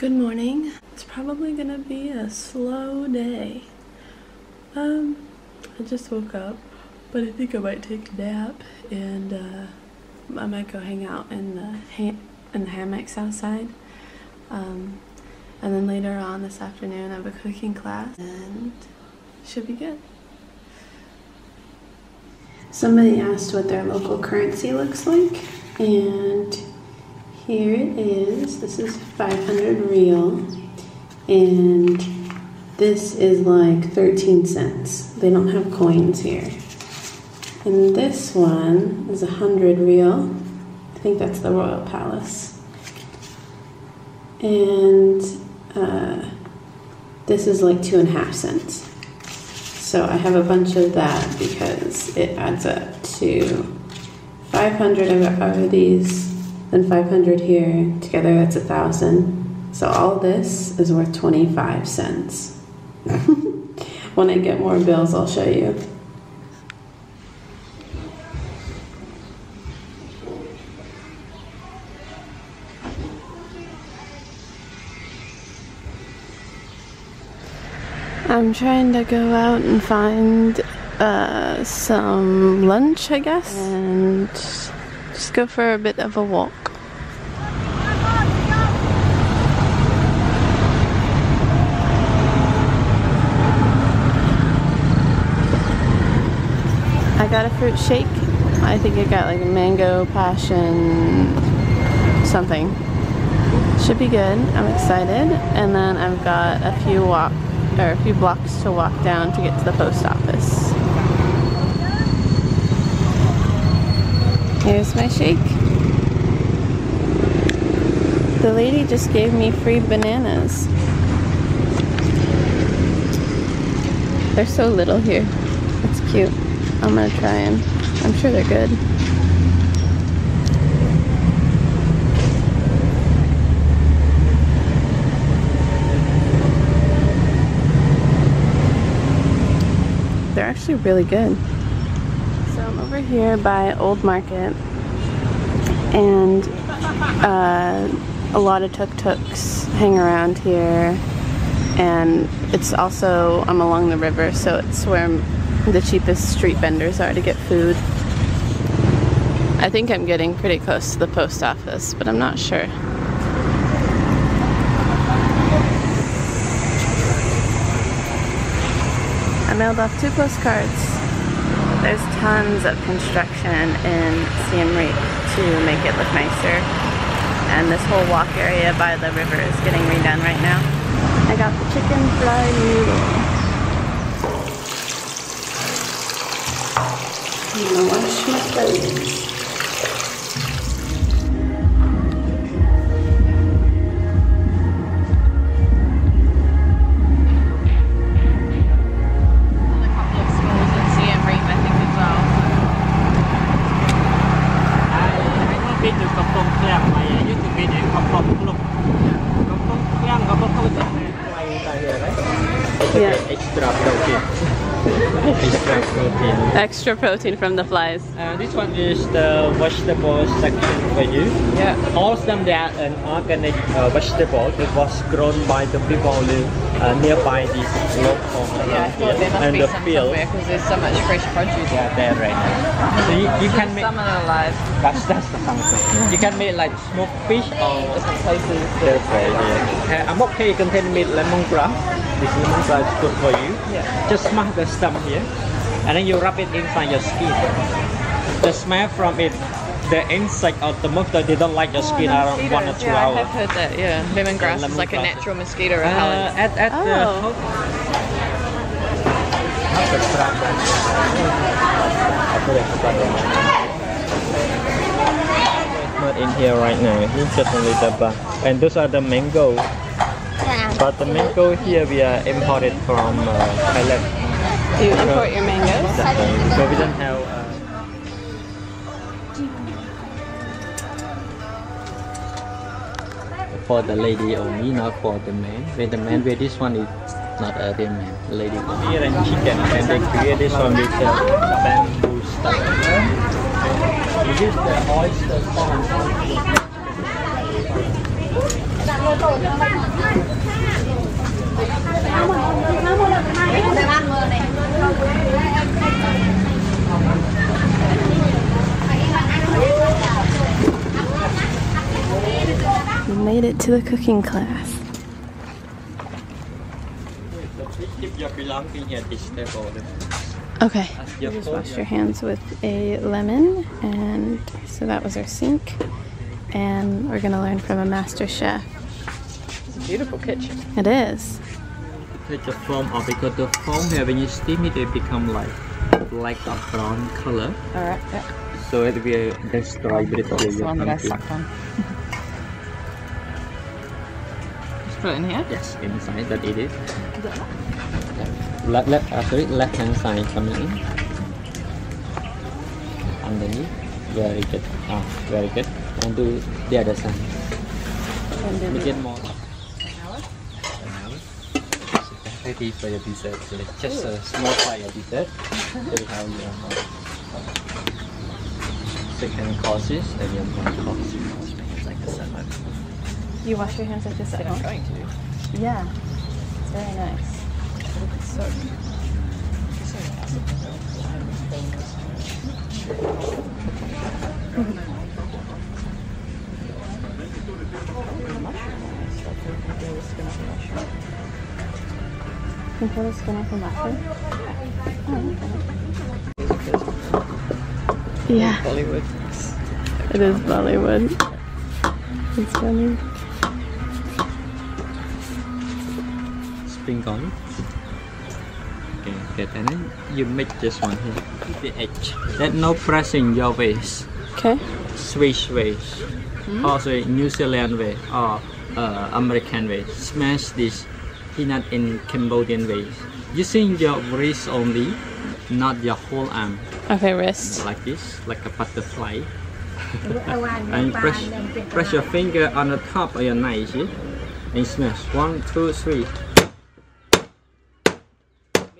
Good morning. It's probably gonna be a slow day. I just woke up, but I think I might take a nap and I might go hang out in the hammocks outside. And then later on this afternoon I have a cooking class and should be good. Somebody asked what their local currency looks like, and here it is. This is 500 real, and this is like 13 cents. They don't have coins here. And this one is 100 real. I think that's the Royal Palace. And this is like 2.5 cents. So I have a bunch of that because it adds up to 500 of these, then 500 here. Together that's 1,000. So all this is worth 25 cents. When I get more bills, I'll show you. I'm trying to go out and find some lunch, I guess, and just go for a bit of a walk. I got a fruit shake. I think I got like a mango, passion, something. Should be good. I'm excited. And then I've got a few blocks to walk down to get to the post office. Here's my shake. The lady just gave me free bananas. They're so little here. It's cute. I'm gonna try them. I'm sure they're good. They're actually really good. So I'm over here by Old Market, and a lot of tuk-tuks hang around here, and it's also, I'm along the river, so it's where the cheapest street vendors are to get food. I think I'm getting pretty close to the post office, but I'm not sure. I mailed off 2 postcards. There's tons of construction in Siem Reap to make it look nicer. And this whole walk area by the river is getting redone right now. I got the chicken fried noodle. I'm gonna wash my clothes. Yeah. Extra protein from the flies. This one is the vegetable section for you. Yeah. All of them, they are an organic vegetable. It was grown by the people who live nearby this local and the field. Because there's so much fresh produce. Yeah, there right now. So you can make. Some are alive. That's the something. You can make like smoked fish or different places. That's right. Yeah. Amok contains meat lemongrass. This lemongrass is good for you. Yeah. Just smash the stem here, and then you rub it inside your skin. The smell from it, the insect or the mosquito, they don't like your skin around 1 or 2 hours. I have heard that. Yeah, lemongrass is like a natural mosquito repellent. Not in here right now. It's just only the bar. And those are the mango. But the mango here we are imported from Thailand. Do you import your mangoes? So we don't have. For the lady only, not for the man. When the man wear this one, it's not a real man. The lady here and chicken, and they create this one with bamboo stuff. We use the oyster sauce. We made it to the cooking class. Keep your belongings here at this table. Okay, you just wash your hands with a lemon, and so that was our sink. And we're gonna learn from a master chef. It's a beautiful kitchen. It is. Take the foam off because the foam here, when you steam it, it become like black or brown color. Alright, yeah. So it will destroy That's the one that I sucked on. Just put it in here? Yes, inside that it is. Left hand side coming in. Underneath. Very good. Ah, very good. And do the other side. Make it more. Ready for your dessert. So it's just a small fire dessert. So we have your second courses and your main course. It's like a salad. You wash your hands like this at home? I'm trying to. Yeah. It's very nice. It's so Can you pull the skin off the mushroom? Oh, okay. Yeah. Bollywood. It is Bollywood. It's funny. Spring onion. Okay, good. And then you make this one here. The edge. That no pressing your waist. Okay. Swiss waist. Also New Zealand way or American way. Smash this peanut in Cambodian way. Using your wrist only, not your whole arm. Okay, wrist. Like this, like a butterfly. And press your finger on the top of your knife, see? And smash. 1, 2, 3. Make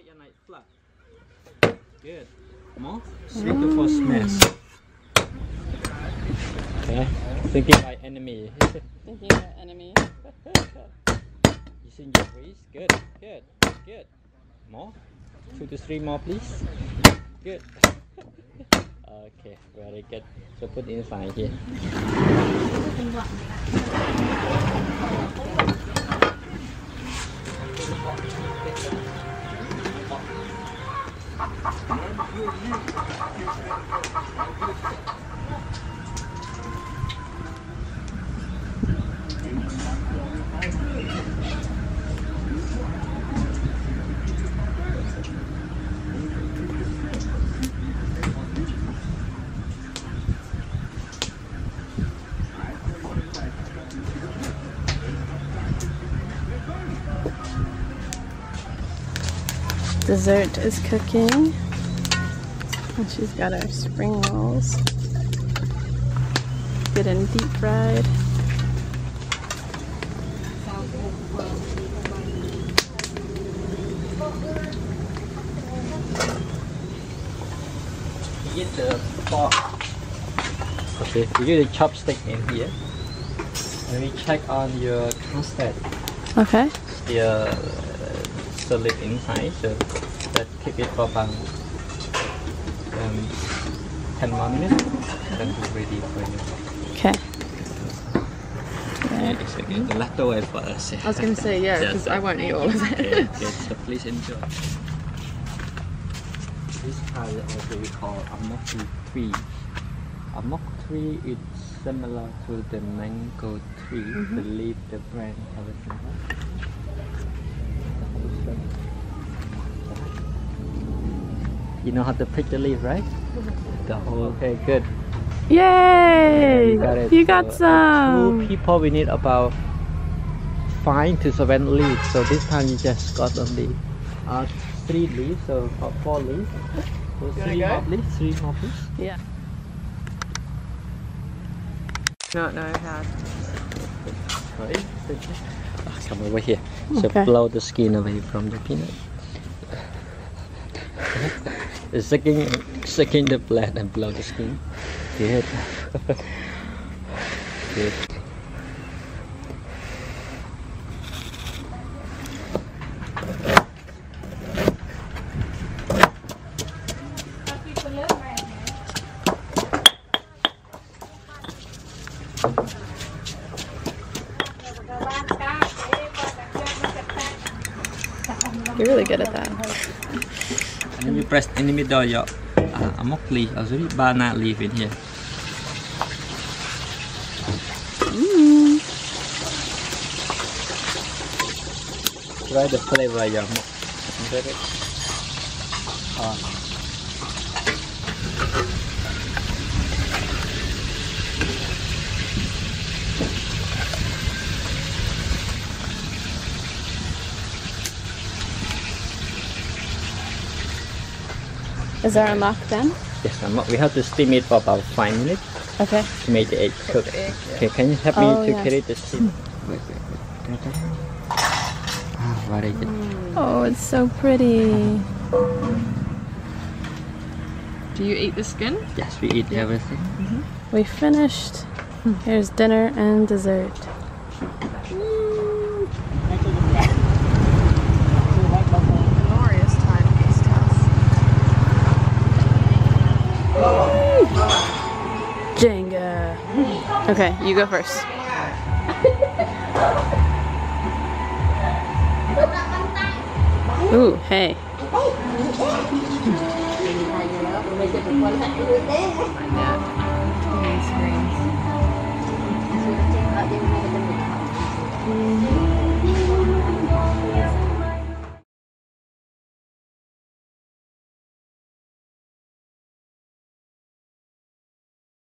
your knife flat. Good. More. 3 to 4 smash. Okay. Thinking by enemy. Thinking about enemy. Using your wrist. Good. Good. Good. More. 2 to 3 more, please. Good. Okay, very good. So put inside here. Dessert is cooking. And she's got our spring rolls. Getting deep fried. You get the fork. Okay, you get the chopstick in here. And we check on your custard. Okay. The solid inside, so that keep it for about 10 more minutes. Then be ready for you. Okay. Yeah, it's again the leftover for us. I was going to say, yeah, because I won't eat all of it. Okay, so please enjoy. This part also we call Amok tree. Amok tree is similar to the mango tree. The leaf, the branch, everything. You know how to pick the leaf, right? The whole, okay, good. Yay! You got it. You got some! 2 people, we need about 5 to 7 leaves. So this time you just got only 3 leaves, so 4 leaves. So 3 more please, 3 more please. Yeah. No, hard. Right. Come over here. So Okay. blow the skin away from the peanut. Sucking the blood and blow the skin. Good. Good. You're really good at that. And then you press in the middle your amok leaf, also the banana leaf in here. Try the flavor your amok. Is there a amok then? Yes, amok. We have to steam it for about 5 minutes Okay. to make the egg cook. Okay, can you help me to carry the steam? Very good. Oh, it's so pretty. Do you eat the skin? Yes, we eat everything. We finished. Here's dinner and dessert. Glorious time at this house. Jenga. Okay, you go first. Ooh, hey.